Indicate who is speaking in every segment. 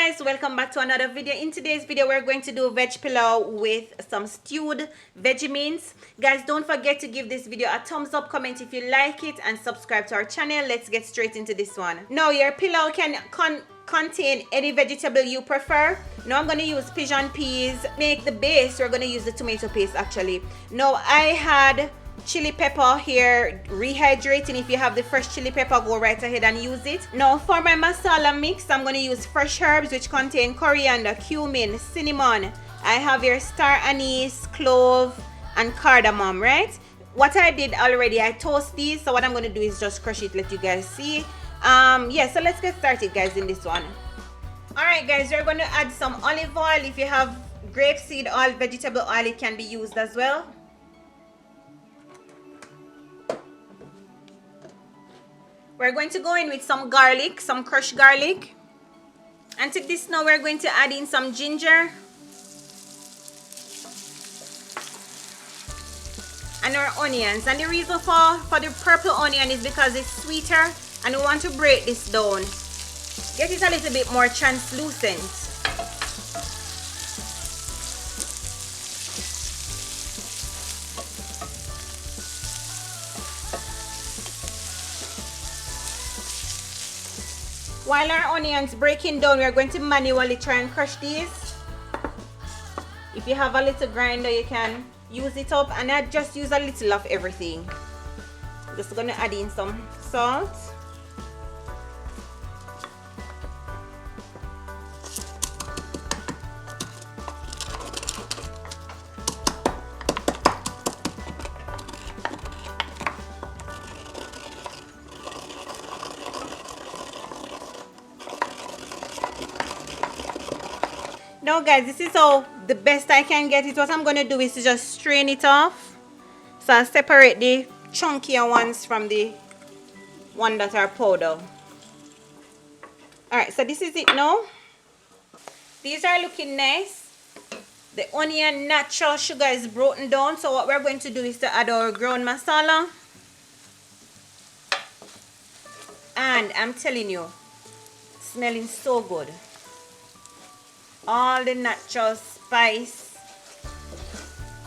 Speaker 1: guys, welcome back to another video. In today's video we're going to do veg pilau with some stewed veggie mince. Guys, don't forget to give this video a thumbs up, comment if you like it, and subscribe to our channel. Let's get straight into this one. Now your pilau can contain any vegetable you prefer. Now I'm going to use pigeon peas. Make the base, we're going to use the tomato paste actually. Now I had chili pepper here rehydrating. If you have the fresh chili pepper, go right ahead and use it. Now for my masala mix, I'm going to use fresh herbs which contain coriander, cumin, cinnamon. I have here star anise, clove, and cardamom, right? What I did already, I toast these, so what I'm going to do is just crush it, let you guys see. Yeah, so let's get started guys in this one. Alright guys, we're going to add some olive oil. If you have grapeseed oil, vegetable oil, it can be used as well. We're going to go in with some garlic, some crushed garlic. And to this now we're going to add in some ginger. And our onions. And the reason for the purple onion is because it's sweeter. And we want to break this down. Get it a little bit more translucent. While our onions breaking down, we are going to manually try and crush these. If you have a little grinder, you can use it up, and I just use a little of everything. I'm just going to add in some salt. Now guys, this is how the best I can get it. What I'm going to do is to just strain it off. So I'll separate the chunkier ones from the one that are powder. Alright, so this is it now. These are looking nice. The onion natural sugar is broken down. So what we're going to do is to add our ground masala. And I'm telling you, smelling so good. All the natural spice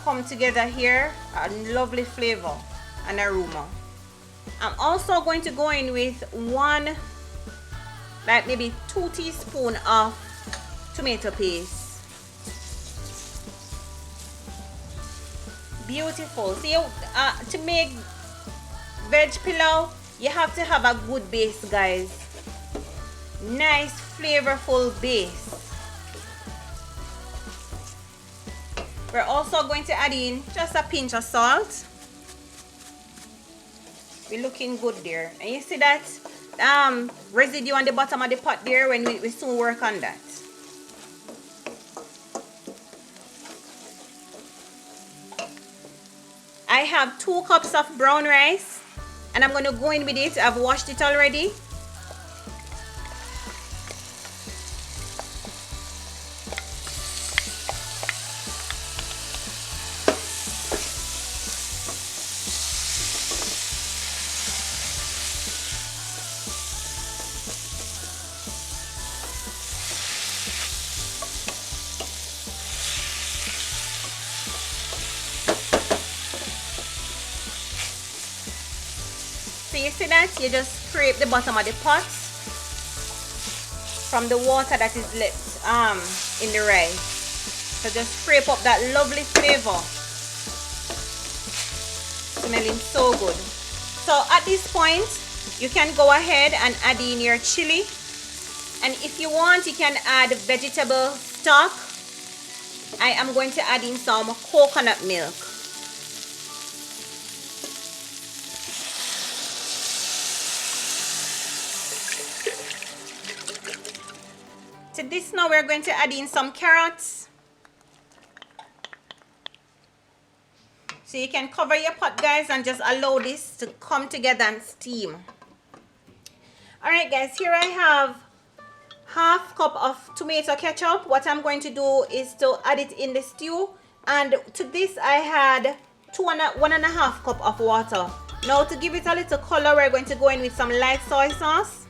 Speaker 1: come together here, a lovely flavor and aroma. I'm also going to go in with maybe 2 teaspoons of tomato paste. Beautiful. See, to make veg pilau, you have to have a good base, guys. Nice, flavorful base. We're also going to add in just a pinch of salt. We're looking good there. And you see that residue on the bottom of the pot there? When we soon work on that. I have 2 cups of brown rice. And I'm going to go in with it. I've washed it already. So you see that? You just scrape the bottom of the pot from the water that is left in the rice. So just scrape up that lovely flavor. Smelling so good. So at this point, you can go ahead and add in your chili. And if you want, you can add vegetable stock. I am going to add in some coconut milk. To this now we're going to add in some carrots. So you can cover your pot guys and just allow this to come together and steam. Alright guys, here I have half cup of tomato ketchup. What I'm going to do is to add it in the stew. And to this I had 1.5 cup of water. Now to give it a little color, we're going to go in with some light soy sauce.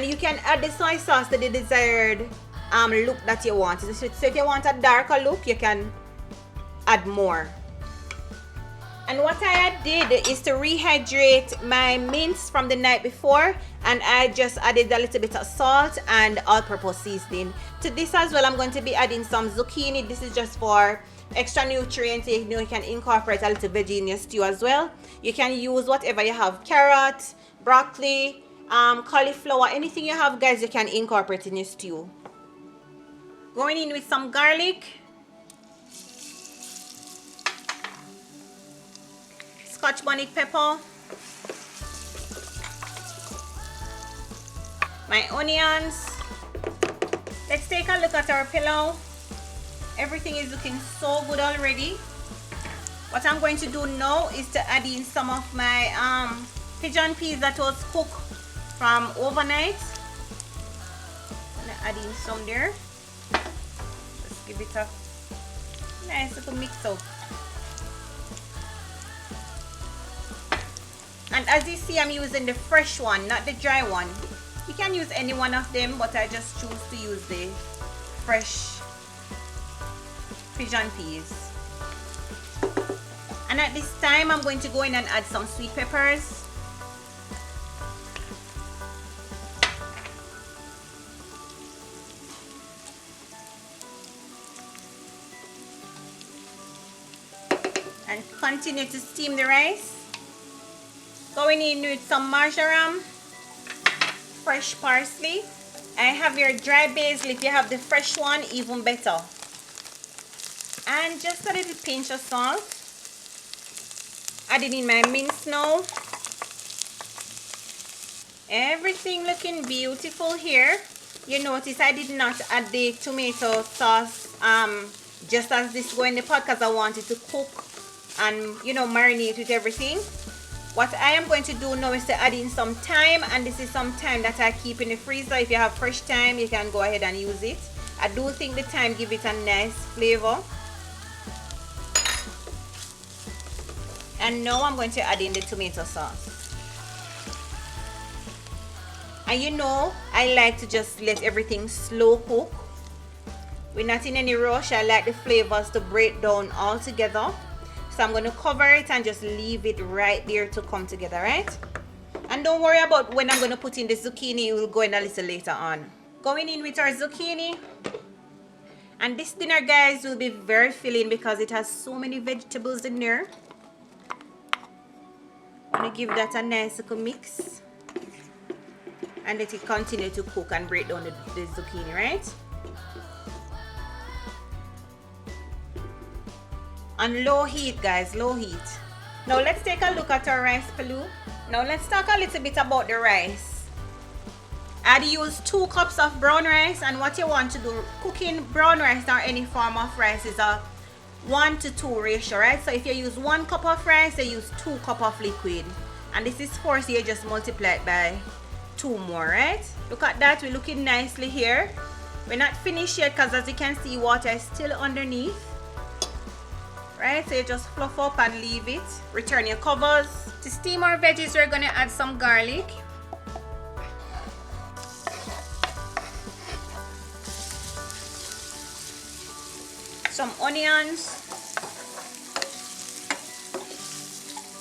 Speaker 1: And you can add the soy sauce to the desired look that you want. So if you want a darker look, you can add more. And what I did is to rehydrate my mince from the night before, and I just added a little bit of salt and all-purpose seasoning. To this as well, I'm going to be adding some zucchini. This is just for extra nutrients. You know, you can incorporate a little veggie in your stew as well. You can use whatever you have, carrot, broccoli, cauliflower, anything you have, guys, you can incorporate in your stew. Going in with some garlic, Scotch bonnet pepper, my onions. Let's take a look at our pilau. Everything is looking so good already. What I'm going to do now is to add in some of my pigeon peas that was cooked from overnight. I'm gonna add in some there. Just give it a nice little mix up. And as you see, I'm using the fresh one, not the dry one. You can use any one of them, but I just choose to use the fresh pigeon peas. And at this time, I'm going to go in and add some sweet peppers. And continue to steam the rice. Going in with some marjoram, fresh parsley. I have your dry basil. If you have the fresh one, even better. And just a little pinch of salt. Adding in my mince now. Everything looking beautiful here. You notice I did not add the tomato sauce just as this go in the pot because I wanted to cook and, you know, marinate with everything. What I am going to do now is to add in some thyme, and this is some thyme that I keep in the freezer. If you have fresh thyme, you can go ahead and use it. I do think the thyme gives it a nice flavor. And now I'm going to add in the tomato sauce. And you know, I like to just let everything slow cook. We're not in any rush. I like the flavors to break down all together. So I'm going to cover it and just leave it right there to come together, right? And don't worry about when I'm going to put in the zucchini. It will go in a little later on. Going in with our zucchini. And this dinner, guys, will be very filling because it has so many vegetables in there. I'm going to give that a nice little mix. And let it continue to cook and break down the zucchini, right? On low heat, guys, low heat. Now let's take a look at our rice pilau. Now let's talk a little bit about the rice. I'd use 2 cups of brown rice, and what you want to do, cooking brown rice or any form of rice is a 1-to-2 ratio, right? So if you use 1 cup of rice, you use 2 cups of liquid. And this is 4, so you just multiply it by 2 more, right? Look at that, we're looking nicely here. We're not finished yet because as you can see, water is still underneath. Right, so you just fluff up and leave it. Return your covers. To steam our veggies, we're gonna add some garlic. Some onions.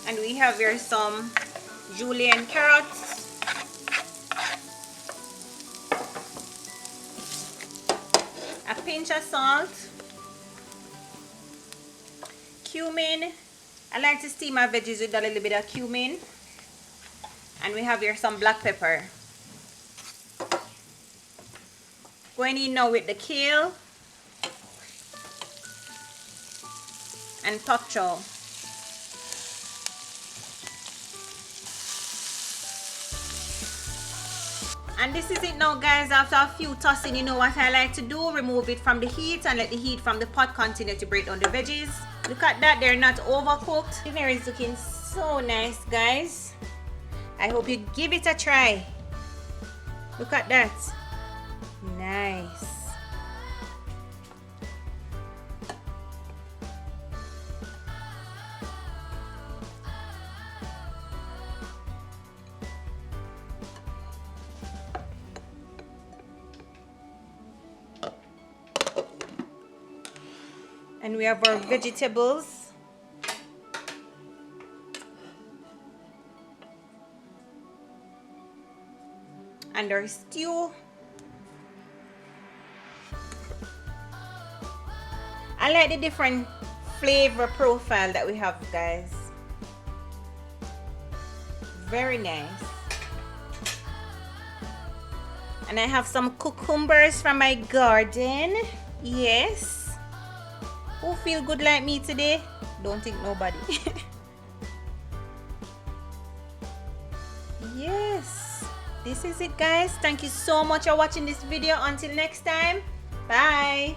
Speaker 1: And we have here some julienne carrots. A pinch of salt. Cumin. I like to steam my veggies with a little bit of cumin. And we have here some black pepper. Going in now with the kale and pak choy. And this is it now, guys. After a few tossing, you know what I like to do? Remove it from the heat and let the heat from the pot continue to break down the veggies. Look at that, they're not overcooked. Dinner is looking so nice, guys. I hope you give it a try. Look at that. Nice. And we have our vegetables. And our stew. I like the different flavor profile that we have, guys. Very nice. And I have some cucumbers from my garden. Yes. Who feel good like me today? Don't think nobody. Yes. This is it, guys. Thank you so much for watching this video. Until next time. Bye.